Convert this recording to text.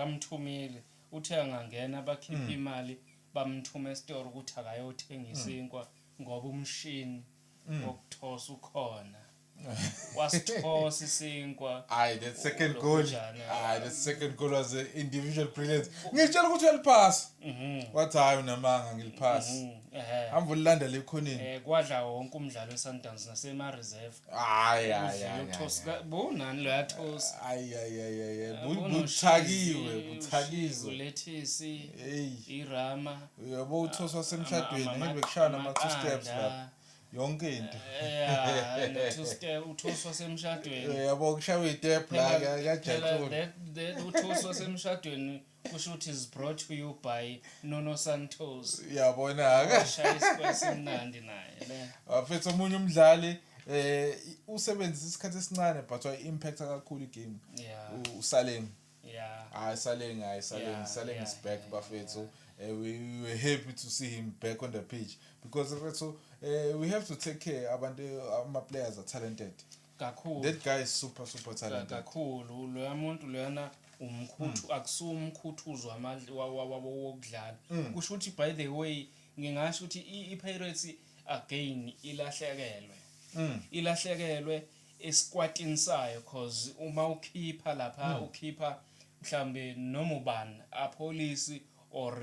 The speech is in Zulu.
bamthumile uthe angangena bakhipha imali bamthuma esitoro ukuthi akayothengisa inkwa ngoba umshini wokuthosa ukhona wasithosa isinkwa that second goal that second goal was an individual brilliance ngitshela ukuthi uyaliphasa wathi hayi namanga ngiliphasa amvulilanda lekhoneni kwadla wonke umdlalo weSundowns nasema reserve hayi bonani lo yathosa buthakizwe lethisi irama yabo uthoswa semshadweni ngibekushana ama two steps lapha yonke into uthoswa semshadweni yabo kushaya itep la yajaxula uthoswa semshadweni kusho ukuthi is brought to you by Nono Santos yabona aka shayisa kwesimnandi naye afethu omunye umdlali usebenzisa isikhathi esincane but impact kakhulu igame uSaleng Saleng is back bafethu we were happy to see him back on the pitch because we have to take care abantu ama players are talented kakhulu that guy is super talented kakhulu lo muntu lona akusumkhuthuzo wokudlala kusho ukuthi by the way ngingasho ukuthi iPirates again ilahlekelwe esquadini sayo cause uma ukhipha lapha ukhipha mhlambe noma ubani a police or